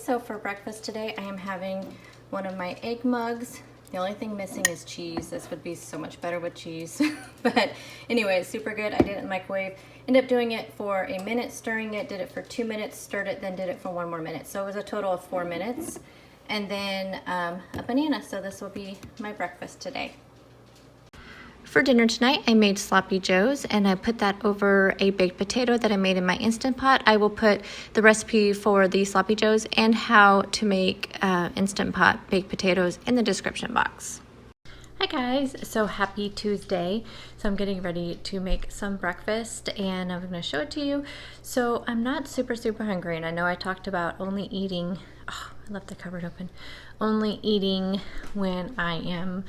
So for breakfast today, I am having one of my egg mugs. The only thing missing is cheese. This would be so much better with cheese. But anyway, it's super good. I did it in the microwave. Ended up doing it for a minute, stirring it, did it for 2 minutes, stirred it, then did it for 1 more minute. So it was a total of 4 minutes. And then a banana. So this will be my breakfast today. For dinner tonight, I made sloppy joes, and I put that over a baked potato that I made in my Instant Pot. I will put the recipe for the sloppy joes and how to make Instant Pot baked potatoes in the description box. Hi guys, so happy Tuesday. So I'm getting ready to make some breakfast and I'm going to show it to you. So I'm not super hungry, and I know I talked about only eating, I left the cupboard open, only eating when I am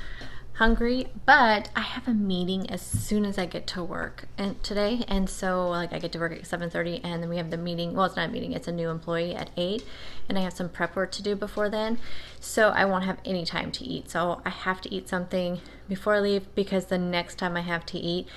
hungry, but I have a meeting as soon as I get to work today, and so like I get to work at 7:30, and then we have the meeting. Well, it's not a meeting, it's a new employee at 8, and I have some prep work to do before then, so I won't have any time to eat. So I have to eat something before I leave, because the next time I have to eat,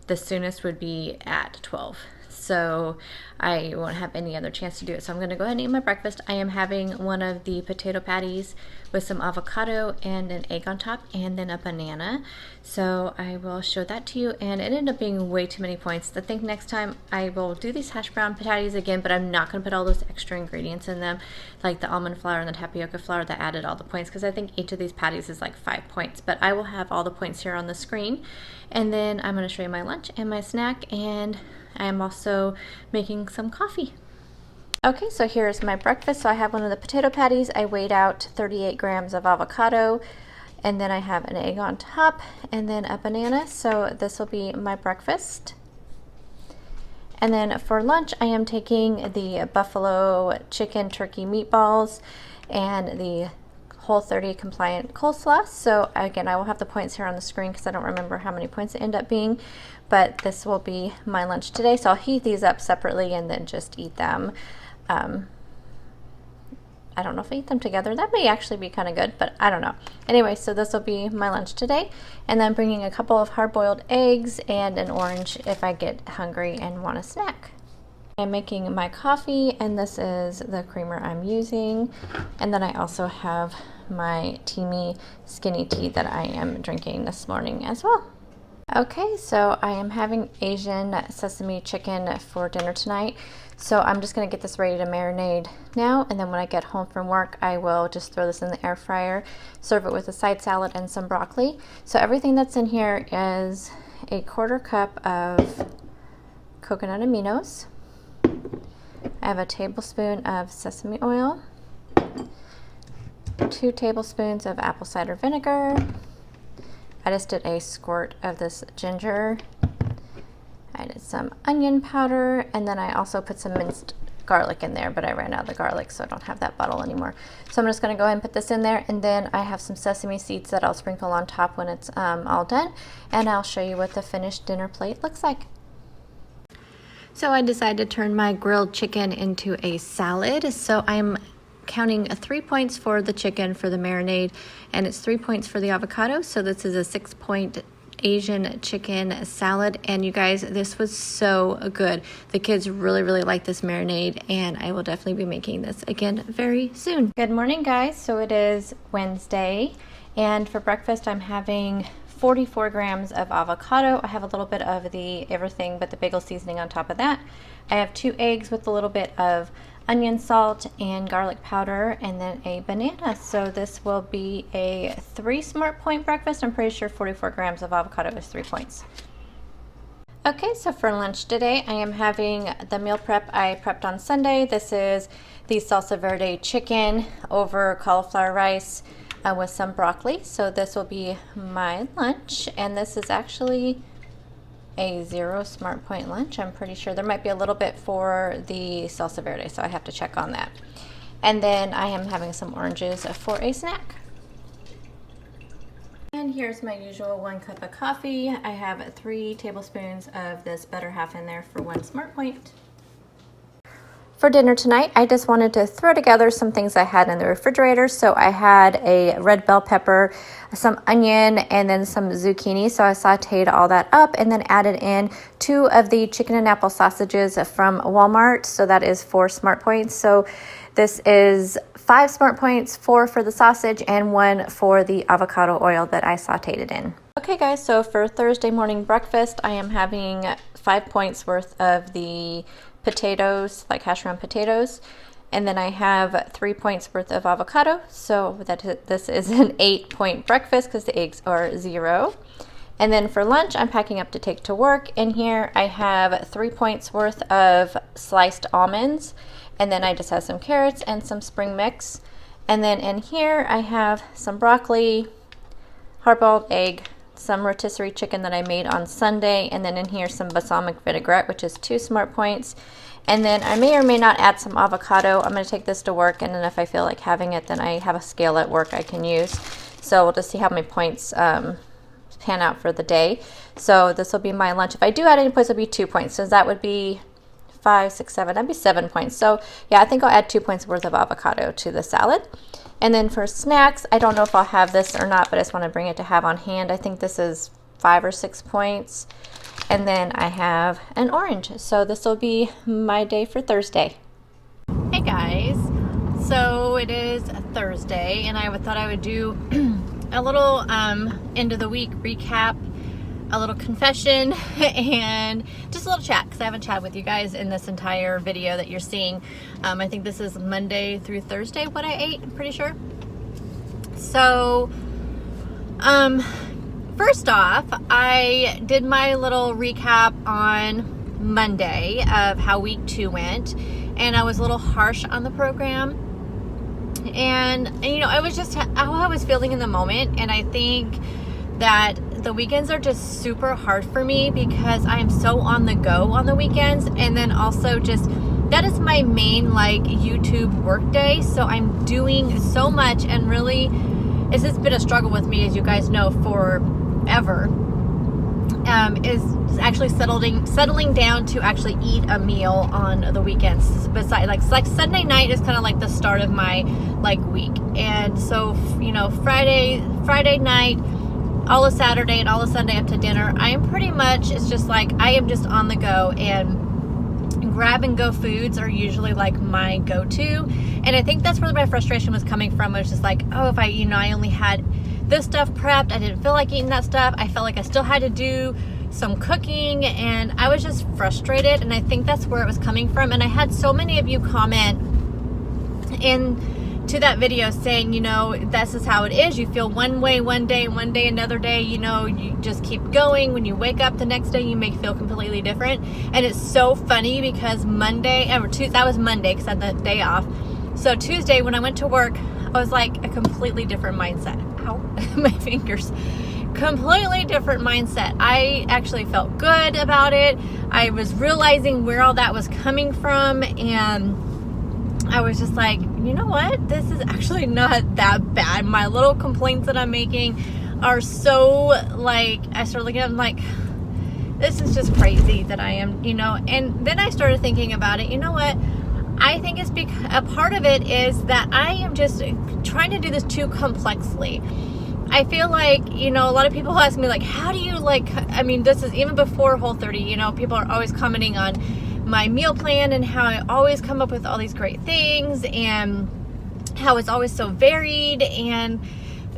the soonest would be at 12. So I won't have any other chance to do it. So I'm going to go ahead and eat my breakfast. I am having one of the potato patties with some avocado and an egg on top, and then a banana. So I will show that to you, and it ended up being way too many points. I think next time I will do these hash brown patties again, but I'm not going to put all those extra ingredients in them, like the almond flour and the tapioca flour that added all the points, because I think each of these patties is like 5 points. But I will have all the points here on the screen, and then I'm going to show you my lunch and my snack, and I am also making some coffee. Okay, so here's my breakfast. So I have one of the potato patties. I weighed out 38 grams of avocado, and then I have an egg on top, and then a banana. So this will be my breakfast. And then for lunch, I am taking the buffalo chicken turkey meatballs and the Whole30 compliant coleslaw. So again, I will have the points here on the screen because I don't remember how many points it end up being, but this will be my lunch today. So I'll heat these up separately and then just eat them. I don't know if I eat them together. That may actually be kind of good, but I don't know. Anyway, so this will be my lunch today. And then bringing a couple of hard-boiled eggs and an orange if I get hungry and want a snack. I'm making my coffee, and this is the creamer I'm using. And then I also have my Teamy skinny tea that I am drinking this morning as well. Okay, so I am having Asian sesame chicken for dinner tonight. So I'm just going to get this ready to marinate now, and then when I get home from work, I will just throw this in the air fryer, serve it with a side salad and some broccoli. So everything that's in here is a 1/4 cup of coconut aminos. I have a tablespoon of sesame oil, 2 tablespoons of apple cider vinegar. I just did a squirt of this ginger. I did some onion powder, and then I also put some minced garlic in there, but I ran out of the garlic, so I don't have that bottle anymore. So I'm just going to go ahead and put this in there, and then I have some sesame seeds that I'll sprinkle on top when it's all done, and I'll show you what the finished dinner plate looks like. So I decided to turn my grilled chicken into a salad. So I'm counting 3 points for the chicken for the marinade, and it's 3 points for the avocado. So this is a 6-point Asian chicken salad, and you guys, this was so good. The kids really like this marinade, and I will definitely be making this again very soon. Good morning, guys. So it is Wednesday, and for breakfast I'm having 44 grams of avocado. I have a little bit of the everything but the bagel seasoning on top of that. I have 2 eggs with a little bit of onion salt and garlic powder, and then a banana. So this will be a 3 smart point breakfast. I'm pretty sure 44 grams of avocado is 3 points. Okay, so for lunch today, I am having the meal prep I prepped on Sunday. This is the salsa verde chicken over cauliflower rice with some broccoli. So this will be my lunch, and this is actually a 0 smart point lunch. I'm pretty sure there might be a little bit for the salsa verde, so I have to check on that. And then I am having some oranges for a snack. And here's my usual 1 cup of coffee. I have 3 tablespoons of this better half in there for 1 smart point. For dinner tonight, I just wanted to throw together some things I had in the refrigerator. So I had a red bell pepper, some onion, and then some zucchini. So I sauteed all that up and then added in 2 of the chicken and apple sausages from Walmart. So that is 4 smart points. So This is 5 smart points, 4 for the sausage and 1 for the avocado oil that I sauteed it in. Okay guys, so for Thursday morning breakfast, I am having 5 points worth of the potatoes, like hash brown potatoes. And then I have 3 points worth of avocado. So this is an 8-point breakfast because the eggs are 0. And then for lunch, I'm packing up to take to work. In here, I have 3 points worth of sliced almonds. And then I just have some carrots and some spring mix. And then in here, I have some broccoli, hard-boiled egg, some rotisserie chicken that I made on Sunday. And then in here, some balsamic vinaigrette, which is 2 smart points. And then I may or may not add some avocado. I'm going to take this to work. And then if I feel like having it, then I have a scale at work I can use. So we'll just see how many points pan out for the day. So this will be my lunch. If I do add any points, it'll be 2 points. So that would be 5, 6, 7. That'd be 7 points. So yeah, I think I'll add 2 points worth of avocado to the salad. And then for snacks, I don't know if I'll have this or not, but I just want to bring it to have on hand. I think this is 5 or 6 points. And then I have an orange. So this will be my day for Thursday. Hey guys. So it is Thursday, and I thought I would do a little end of the week recap, a little confession, and just a little chat because I haven't chatted with you guys in this entire video that you're seeing. I think this is Monday through Thursday what I ate, I'm pretty sure. So first off, I did my little recap on Monday of how week 2 went, and I was a little harsh on the program. And you know, it was just how I was feeling in the moment. And I think that the weekends are just super hard for me because I am so on the go on the weekends. And then also just, that is my main like YouTube work day. So I'm doing so much, and really it's just been a struggle with me, as you guys know, forever. Is actually settling down to actually eat a meal on the weekends. Besides, like Sunday night is kind of like the start of my like week, and so you know, Friday night, all of Saturday and all of Sunday up to dinner, I am pretty much, it's just like I am just on the go, and grab and go foods are usually like my go-to. And I think that's where my frustration was coming from. It was just like, oh, if I only had this stuff prepped, I didn't feel like eating that stuff. I felt like I still had to do some cooking, and I was just frustrated, and I think that's where it was coming from. And I had so many of you comment into that video saying, you know, this is how it is. You feel one way one day, and one day another day, you know, you just keep going. When you wake up the next day, you may feel completely different. And it's so funny because that was Monday because I had the day off. So Tuesday when I went to work, I was like a completely different mindset. Ow, my fingers. Completely different mindset. I actually felt good about it. I was realizing where all that was coming from, and I was just like, you know what? This is actually not that bad. My little complaints that I'm making are so like, I started looking at them like, this is just crazy that I am, you know. And then I started thinking about it. You know what? I think it's because a part of it is that I am just trying to do this too complexly. I feel like, you know, a lot of people ask me like, how do you like, I mean, this is even before Whole30, you know, people are always commenting on my meal plan and how I always come up with all these great things and how it's always so varied. And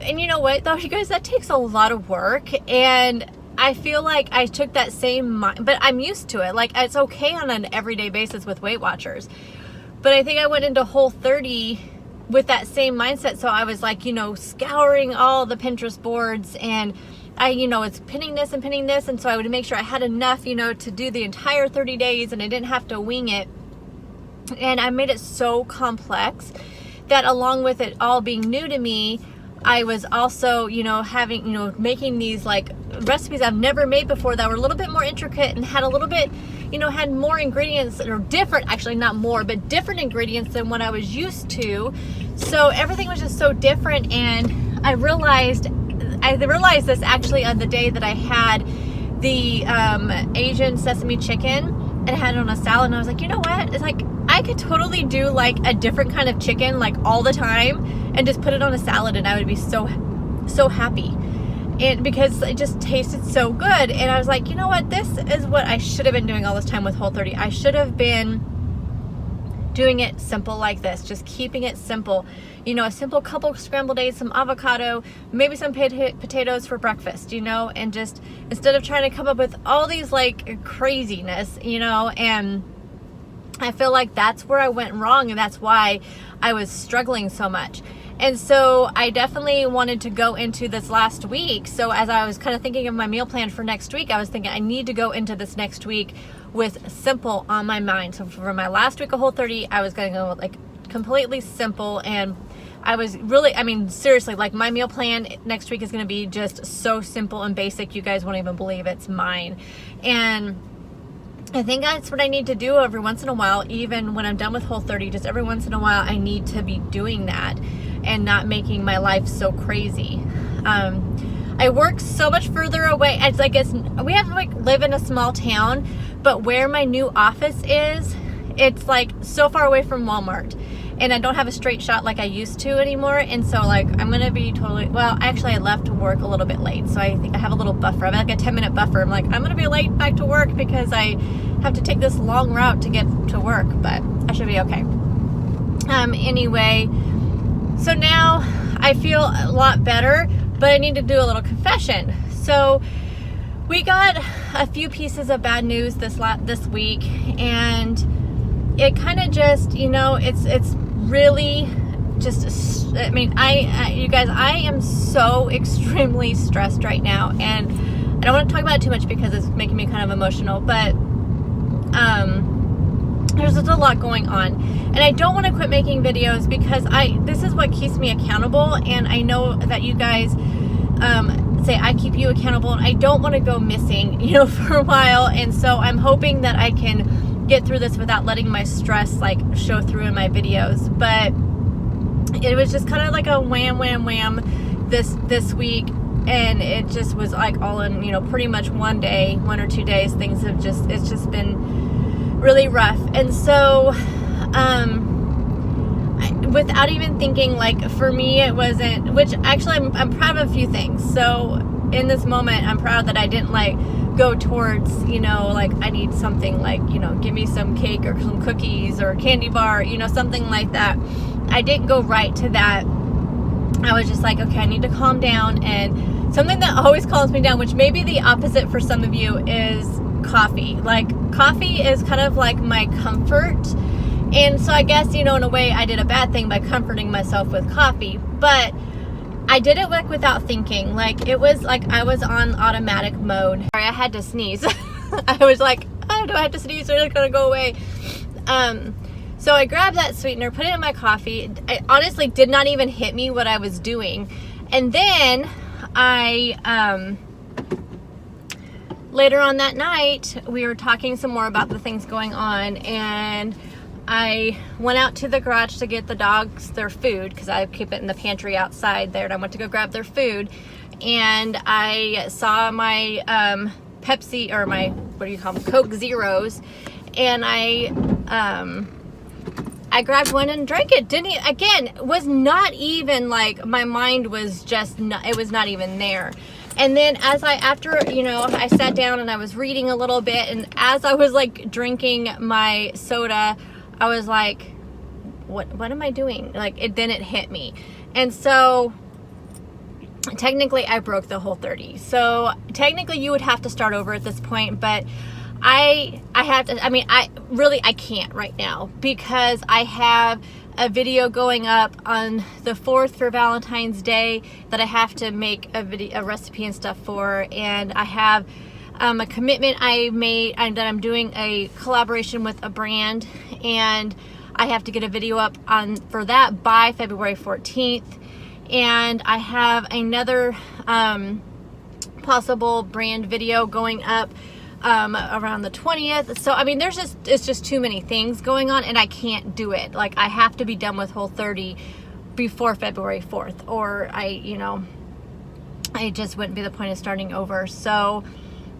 you know what, though, you guys, that takes a lot of work. And I feel like I took that same, but I'm used to it. Like, it's okay on an everyday basis with Weight Watchers. But I think I went into Whole30 with that same mindset. So I was like, you know, scouring all the Pinterest boards, and it's pinning this and pinning this. And so I would make sure I had enough, you know, to do the entire 30 days and I didn't have to wing it. And I made it so complex that along with it all being new to me, I was also, you know, having, you know, making these like recipes I've never made before that were a little bit more intricate and had a little bit, you know, had more ingredients that are different, actually not more, but different ingredients than what I was used to. So everything was just so different. And I realized this actually on the day that I had the Asian sesame chicken and I had it on a salad, and I was like, you know what? It's like, I could totally do like a different kind of chicken like all the time and just put it on a salad, and I would be so happy. Because it just tasted so good. And I was like, you know what? This is what I should have been doing all this time with Whole30. I should have been doing it simple like this, just keeping it simple. You know, a simple couple scrambled eggs, some avocado, maybe some potatoes for breakfast, you know, and just instead of trying to come up with all these like craziness, you know, and I feel like that's where I went wrong, and that's why I was struggling so much. And so I definitely wanted to go into this last week. So as I was kind of thinking of my meal plan for next week, I was thinking I need to go into this next week with simple on my mind. So for my last week of Whole30, I was going to go like completely simple, and I was really, I mean, seriously, like my meal plan next week is going to be just so simple and basic. You guys won't even believe it's mine. And I think that's what I need to do every once in a while, even when I'm done with Whole30, just every once in a while, I need to be doing that and not making my life so crazy. I work so much further away. It's like, we have like live in a small town, but where my new office is, it's like so far away from Walmart, and I don't have a straight shot like I used to anymore. And so like, I'm going to be totally, well, actually I left work a little bit late. So I think I have a little buffer. I have like a 10-minute buffer. I'm like, I'm going to be late back to work because I have to take this long route to get to work, but I should be okay. Anyway, so now I feel a lot better, but I need to do a little confession. So we got a few pieces of bad news this week, and it kind of just, you know, it's really just, I mean, you guys, I am so extremely stressed right now, and I don't want to talk about it too much because it's making me kind of emotional, but there's just a lot going on, and I don't want to quit making videos because this is what keeps me accountable, and I know that you guys say I keep you accountable, and I don't want to go missing, you know, for a while. And so I'm hoping that I can get through this without letting my stress like show through in my videos. But it was just kind of like a wham wham wham this week, and it just was like all in, you know, pretty much one or 2 days, things have it's just been really rough. And so without even thinking, like for me it wasn't, which actually I'm proud of a few things. So in this moment I'm proud that I didn't like go towards, you know, like I need something like, you know, give me some cake or some cookies or candy bar, you know, something like that. I didn't go right to that. I was just like, okay, I need to calm down. And something that always calms me down, which may be the opposite for some of you, is coffee. Like coffee is kind of like my comfort. And so I guess, you know, in a way I did a bad thing by comforting myself with coffee, but I did it like without thinking. Like it was like I was on automatic mode. Sorry, I had to sneeze. I was like, oh, do I have to sneeze or is it gonna go away? So I grabbed that sweetener, put it in my coffee. It honestly did not even hit me what I was doing. And then later on that night, we were talking some more about the things going on, and I went out to the garage to get the dogs their food because I keep it in the pantry outside there, and I went to go grab their food, and I saw my Pepsi, or my, what do you call them, Coke Zeros, and I grabbed one and drank it. Was not even like, my mind was just not, it was not even there. And then after, you know, I sat down and I was reading a little bit, and as I was like drinking my soda, I was like, what am I doing? Like then it hit me. And so technically I broke the Whole30. So technically you would have to start over at this point, but I have to, I mean, I can't right now because I have a video going up on the 4th for Valentine's Day that I have to make a recipe and stuff for, and I have a commitment I made, and that I'm doing a collaboration with a brand, and I have to get a video up for that by February 14th, and I have another possible brand video going up around the 20th. So I mean, it's just too many things going on, and I can't do it. Like I have to be done with Whole30 before February 4th, or it just wouldn't be the point of starting over. So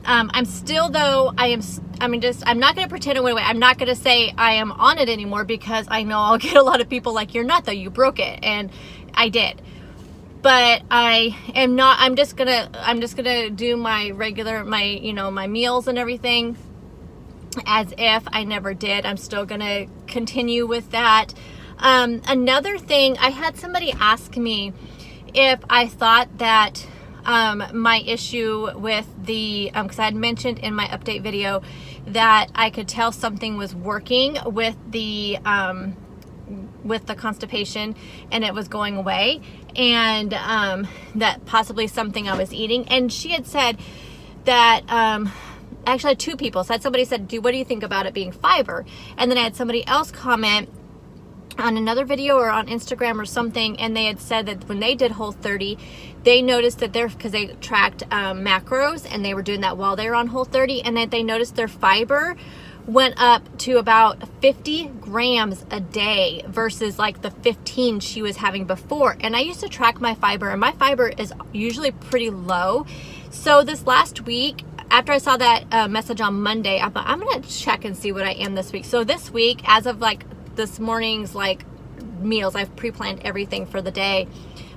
I'm still, though, I'm not going to pretend it went away. I'm not going to say I am on it anymore, because I know I'll get a lot of people like, you're not, though, you broke it. And I did. But I am not, I'm just gonna do my regular, my meals and everything as if I never did. I'm still gonna continue with that. Another thing, I had somebody ask me if I thought that my issue with the, because I had mentioned in my update video that I could tell something was working with the constipation and it was going away, and that possibly something I was eating. And she had said that, actually two people said, somebody said, what do you think about it being fiber? And then I had somebody else comment on another video or on Instagram or something, and they had said that when they did Whole30, they noticed that because they tracked macros, and they were doing that while they were on Whole30, and that they noticed their fiber went up to about 50 grams a day versus like the 15 she was having before. And I used to track my fiber, and my fiber is usually pretty low. So this last week, after I saw that message on Monday, I thought, I'm gonna check and see what I am this week. So this week, as of like this morning's like meals, I've pre-planned everything for the day.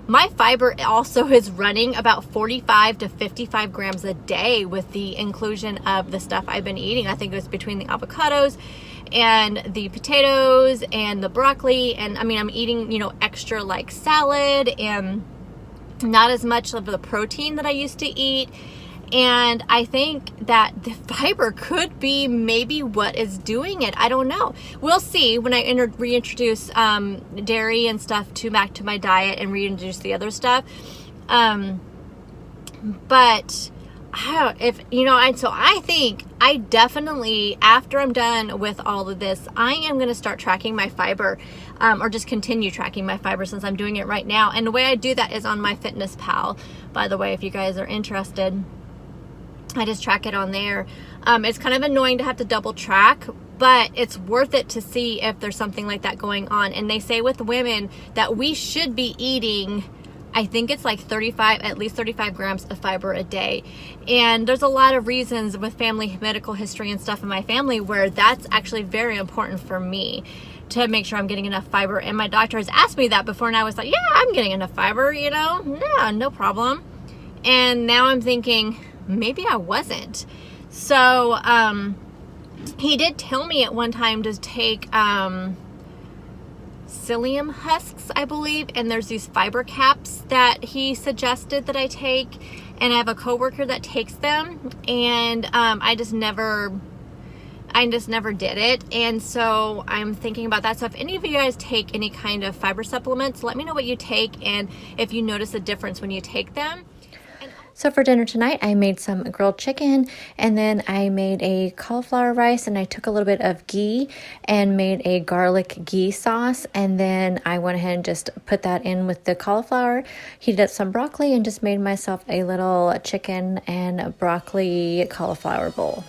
My fiber also is running about 45 to 55 grams a day with the inclusion of the stuff I've been eating. I think it was between the avocados and the potatoes and the broccoli. And I mean, I'm eating, you know, extra like salad and not as much of the protein that I used to eat. And I think that the fiber could be maybe what is doing it. I don't know. We'll see when I reintroduce dairy and stuff back to my diet and reintroduce the other stuff. But if you know, so I think I definitely, after I'm done with all of this, I am going to start tracking my fiber, or just continue tracking my fiber since I'm doing it right now. And the way I do that is on MyFitnessPal. By the way, if you guys are interested, I just track it on there. It's kind of annoying to have to double track, but it's worth it to see if there's something like that going on. And they say with women that we should be eating, I think it's like at least 35 grams of fiber a day. And there's a lot of reasons with family medical history and stuff in my family where that's actually very important for me to make sure I'm getting enough fiber. And my doctor has asked me that before, and I was like, yeah, I'm getting enough fiber, you know, yeah, no problem. And now I'm thinking, maybe I wasn't. So he did tell me at one time to take psyllium husks, I believe, and there's these fiber caps that he suggested that I take, and I have a coworker that takes them, and I just never did it. And so I'm thinking about that. So if any of you guys take any kind of fiber supplements, let me know what you take and if you notice a difference when you take them. So for dinner tonight, I made some grilled chicken, and then I made a cauliflower rice, and I took a little bit of ghee and made a garlic ghee sauce, and then I went ahead and just put that in with the cauliflower, heated up some broccoli, and just made myself a little chicken and broccoli cauliflower bowl.